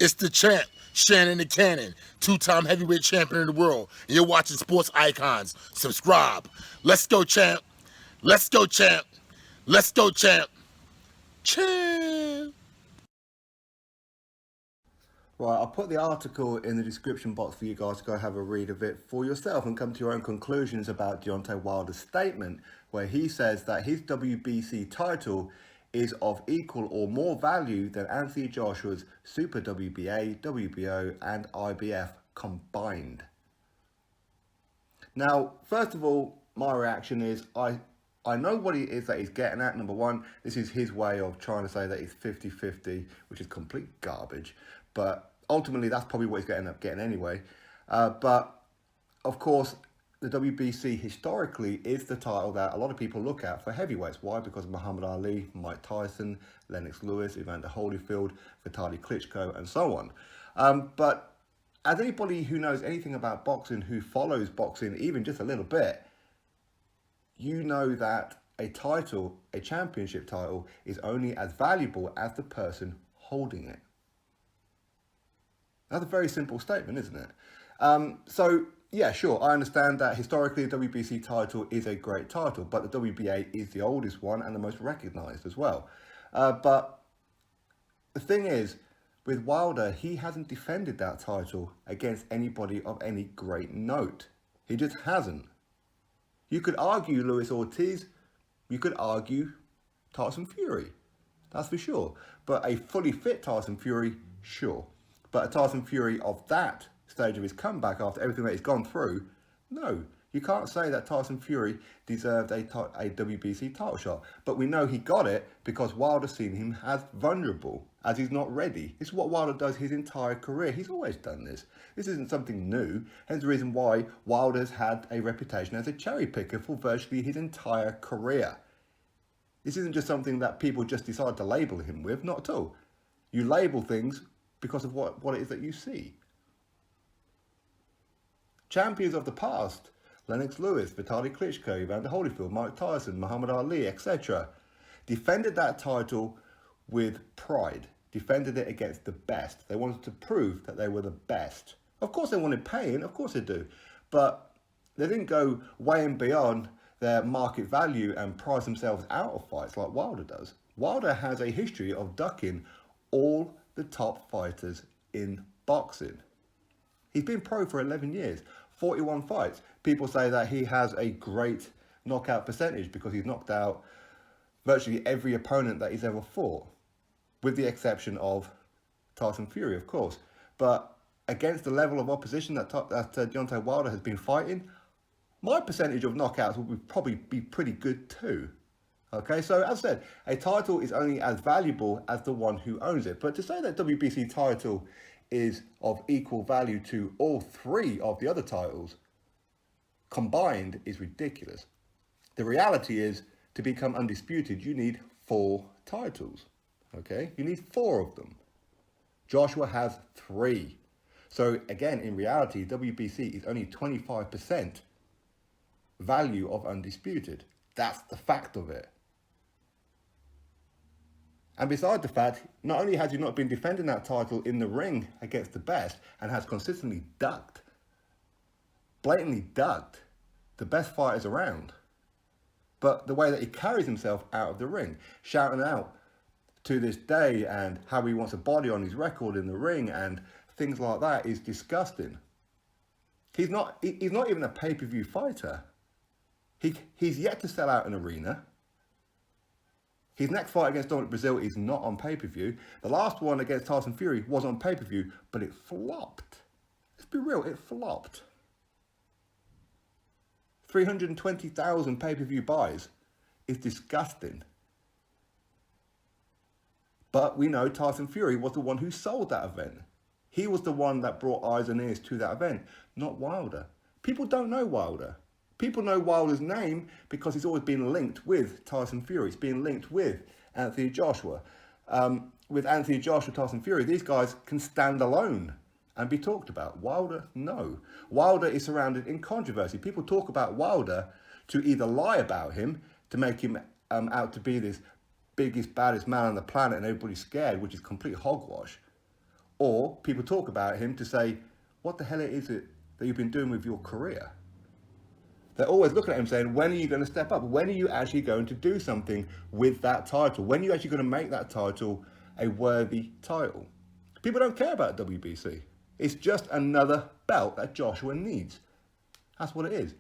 It's the champ, Shannon the Cannon, two-time heavyweight champion of the world. And you're watching Sports Icons. Subscribe. Let's go, champ. Let's go, champ. Let's go, champ. Champ. Right, I'll put the article in the description box for you guys to go have a read of it for yourself and come to your own conclusions about Deontay Wilder's statement, where he says that his WBC title is of equal or more value than Anthony Joshua's Super WBA, WBO and IBF combined. Now, first of all, my reaction is I know what it is that he's getting at. Number one, this is his way of trying to say that he's 50-50, which is complete garbage. But ultimately, that's probably what he's going to end up getting anyway. But, of course, the WBC historically is the title that a lot of people look at for heavyweights. Why? Because of Muhammad Ali, Mike Tyson, Lennox Lewis, Evander Holyfield, Vitaly Klitschko, and so on. But as anybody who knows anything about boxing, who follows boxing even just a little bit, you know that a title, a championship title, is only as valuable as the person holding it. That's a very simple statement, isn't it? So, yeah, sure, I understand that historically the WBC title is a great title, but the WBA is the oldest one and the most recognised as well. But the thing is, with Wilder, he hasn't defended that title against anybody of any great note. He just hasn't. You could argue Luis Ortiz, you could argue Tyson Fury, that's for sure. But a fully fit Tyson Fury, sure. But a Tyson Fury of that stage of his comeback after everything that he's gone through, no. You can't say that Tyson Fury deserved a WBC title shot. But we know he got it because Wilder's seen him as vulnerable, as he's not ready. This is what Wilder does his entire career. He's always done this. This isn't something new. Hence the reason why Wilder's had a reputation as a cherry picker for virtually his entire career. This isn't just something that people just decide to label him with, not at all. You label things because of what it is that you see. Champions of the past, Lennox Lewis, Vitaly Klitschko, Evander Holyfield, Mike Tyson, Muhammad Ali, etc., defended that title with pride, defended it against the best. They wanted to prove that they were the best. Of course they wanted pain, of course they do, but they didn't go way and beyond their market value and price themselves out of fights like Wilder does. Wilder has a history of ducking all the top fighters in boxing. He's been pro for 11 years, 41 fights. People say that he has a great knockout percentage because he's knocked out virtually every opponent that he's ever fought, with the exception of Tyson Fury, of course. But against the level of opposition that Deontay Wilder has been fighting, my percentage of knockouts would probably be pretty good too. Okay, so as I said, a title is only as valuable as the one who owns it. But to say that WBC title is of equal value to all three of the other titles combined is ridiculous. The reality is, to become undisputed, you need 4 titles. Okay, you need 4 of them. Joshua has 3. So again, in reality, WBC is only 25% value of undisputed. That's the fact of it. And besides the fact, not only has he not been defending that title in the ring against the best and has consistently ducked, blatantly ducked the best fighters around, but the way that he carries himself out of the ring, shouting out to this day and how he wants a body on his record in the ring and things like that is disgusting. He's not even a pay-per-view fighter. He's yet to sell out an arena. His next fight against Dominic Brazil is not on pay-per-view. The last one against Tyson Fury was on pay-per-view, but it flopped. Let's be real, it flopped. 320,000 pay-per-view buys is disgusting. But we know Tyson Fury was the one who sold that event. He was the one that brought eyes and ears to that event, not Wilder. People don't know Wilder. People know Wilder's name because he's always been linked with Tyson Fury. It's been linked with Anthony Joshua. With Anthony Joshua, Tyson Fury, these guys can stand alone and be talked about. Wilder, no. Wilder is surrounded in controversy. People talk about Wilder to either lie about him, to make him out to be this biggest, baddest man on the planet and everybody's scared, which is complete hogwash, Or people talk about him to say, what the hell is it that you've been doing with your career? They're always looking at him saying, when are you going to step up? When are you actually going to do something with that title? When are you actually going to make that title a worthy title? People don't care about WBC. It's just another belt that Joshua needs. That's what it is.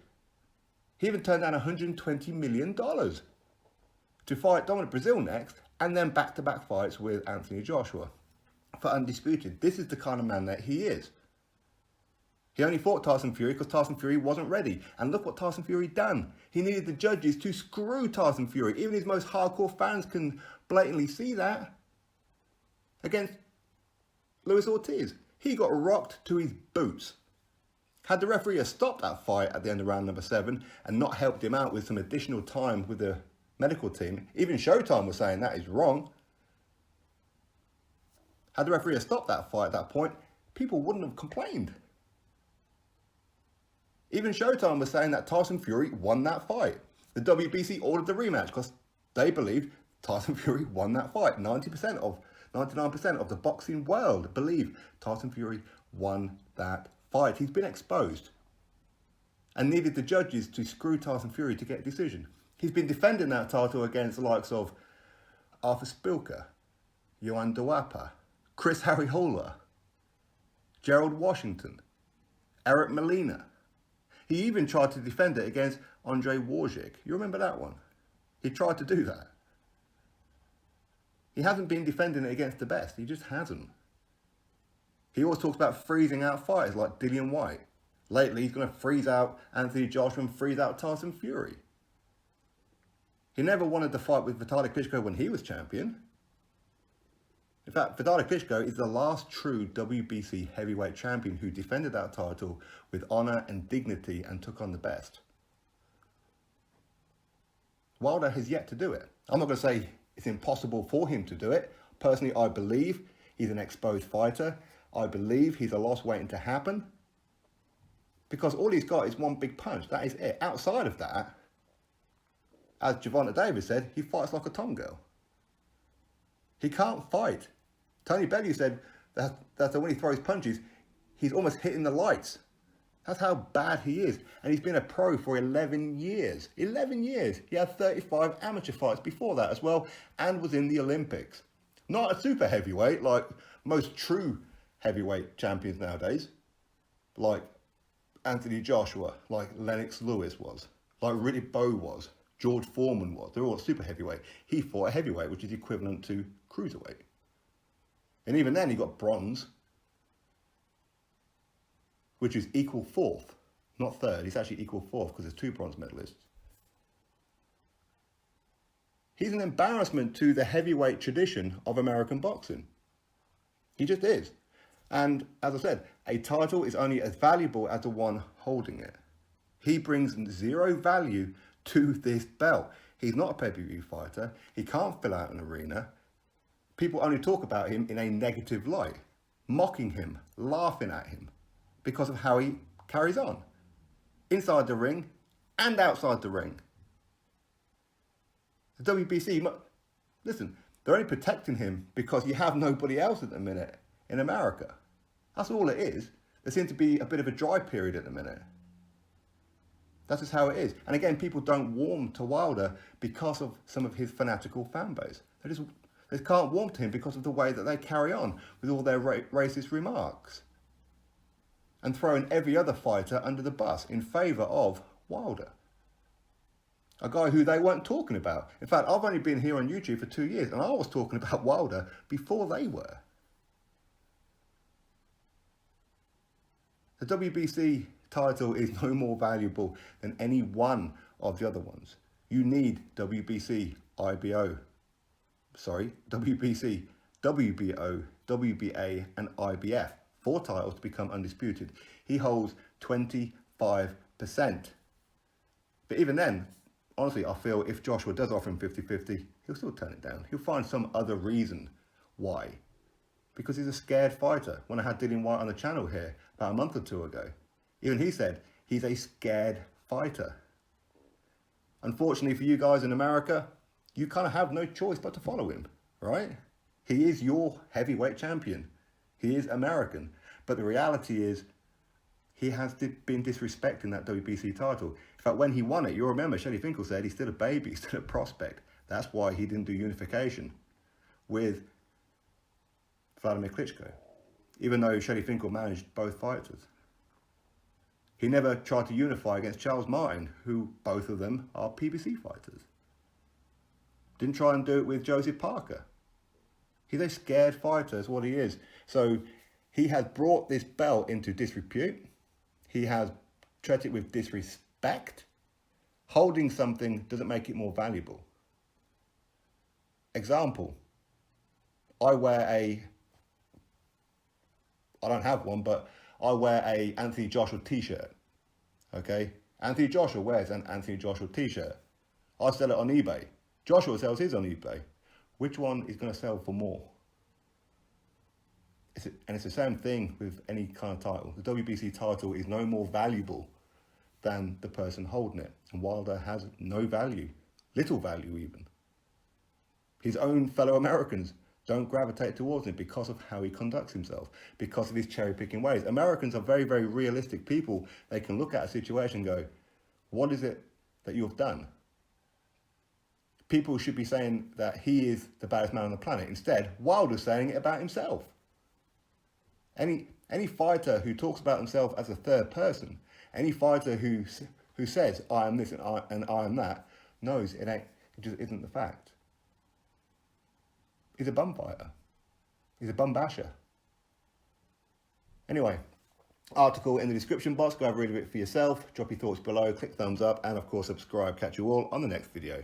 He even turned down $120 million to fight Dominic Brazil next, and then back-to-back fights with Anthony Joshua for undisputed. This is the kind of man that he is. He only fought Tyson Fury because Tyson Fury wasn't ready. And look what Tyson Fury done. He needed the judges to screw Tyson Fury. Even his most hardcore fans can blatantly see that. Against Luis Ortiz. He got rocked to his boots. Had the referee stopped that fight at the end of round number 7 and not helped him out with some additional time with the medical team, even Showtime was saying that is wrong. Had the referee stopped that fight at that point, people wouldn't have complained. Even Showtime was saying that Tyson Fury won that fight. The WBC ordered the rematch because they believed Tyson Fury won that fight. 99% of the boxing world believe Tyson Fury won that fight. He's been exposed and needed the judges to screw Tyson Fury to get a decision. He's been defending that title against the likes of Arthur Spilker, Johan Duapa, Chris Harry-Hawler, Gerald Washington, Eric Molina. He even tried to defend it against Andre Wawrzyk. You remember that one? He tried to do that. He hasn't been defending it against the best. He just hasn't. He always talks about freezing out fighters like Dillian Whyte. Lately, he's going to freeze out Anthony Joshua and freeze out Tyson Fury. He never wanted to fight with Vitaly Klitschko when he was champion. In fact, Vitaly Klitschko is the last true WBC heavyweight champion who defended that title with honour and dignity and took on the best. Wilder has yet to do it. I'm not going to say it's impossible for him to do it. Personally, I believe he's an exposed fighter. I believe he's a loss waiting to happen. Because all he's got is one big punch. That is it. Outside of that, as Gervonta Davis said, he fights like a tom girl. He can't fight. Tony Bellew said that when he throws punches, he's almost hitting the lights. That's how bad he is. And he's been a pro for 11 years. 11 years. He had 35 amateur fights before that as well, and was in the Olympics. Not a super heavyweight like most true heavyweight champions nowadays, like Anthony Joshua, like Lennox Lewis was, like Riddick Bowe was, George Foreman was. They're all super heavyweight. He fought a heavyweight, which is equivalent to cruiserweight. And even then, he got bronze, which is equal fourth, not third. He's actually equal fourth because there's 2 bronze medalists. He's an embarrassment to the heavyweight tradition of American boxing. He just is. And as I said, a title is only as valuable as the one holding it. He brings 0 value to this belt. He's not a pay-per-view fighter. He can't fill out an arena. People only talk about him in a negative light, mocking him, laughing at him, because of how he carries on, inside the ring and outside the ring. The WBC, listen, they're only protecting him because you have nobody else at the minute in America. That's all it is. There seems to be a bit of a dry period at the minute. That's just how it is. And again, people don't warm to Wilder because of some of his fanatical fan base. They can't warm to him because of the way that they carry on with all their racist remarks and throwing every other fighter under the bus in favour of Wilder. A guy who they weren't talking about. In fact, I've only been here on YouTube for 2 years and I was talking about Wilder before they were. The WBC title is no more valuable than any one of the other ones. You need WBC WBC, WBO, WBA and IBF. 4 titles to become undisputed. He holds 25%. But even then, honestly, I feel if Joshua does offer him 50-50, he'll still turn it down. He'll find some other reason why. Because he's a scared fighter. When I had Dillian Whyte on the channel here about a month or 2 ago, even he said he's a scared fighter. Unfortunately for you guys in America, you kind of have no choice but to follow him, right? He is your heavyweight champion. He is American. But the reality is, he has been disrespecting that WBC title. In fact, when he won it, you'll remember, Shelly Finkel said he's still a baby, he's still a prospect. That's why he didn't do unification with Vladimir Klitschko, even though Shelly Finkel managed both fighters. He never tried to unify against Charles Martin, who both of them are PBC fighters. Didn't try and do it with Joseph Parker. He's a scared fighter, is what he is. So he has brought this belt into disrepute. He has treated it with disrespect. Holding something doesn't make it more valuable. Example, I don't have one, but I wear a Anthony Joshua t-shirt, okay? Anthony Joshua wears an Anthony Joshua t-shirt. I sell it on eBay. Joshua sells his on eBay. Which one is going to sell for more? And it's the same thing with any kind of title. The WBC title is no more valuable than the person holding it. And Wilder has no value, little value even. His own fellow Americans don't gravitate towards him because of how he conducts himself, because of his cherry-picking ways. Americans are very, very realistic people. They can look at a situation and go, what is it that you have done? People should be saying that he is the baddest man on the planet. Instead, Wilder's saying it about himself. Any fighter who talks about himself as a third person, any fighter who says, I am this and I am that, knows it just isn't the fact. He's a bum fighter. He's a bum basher. Anyway, article in the description box. Go have a read of it for yourself. Drop your thoughts below. Click thumbs up. And of course, subscribe. Catch you all on the next video.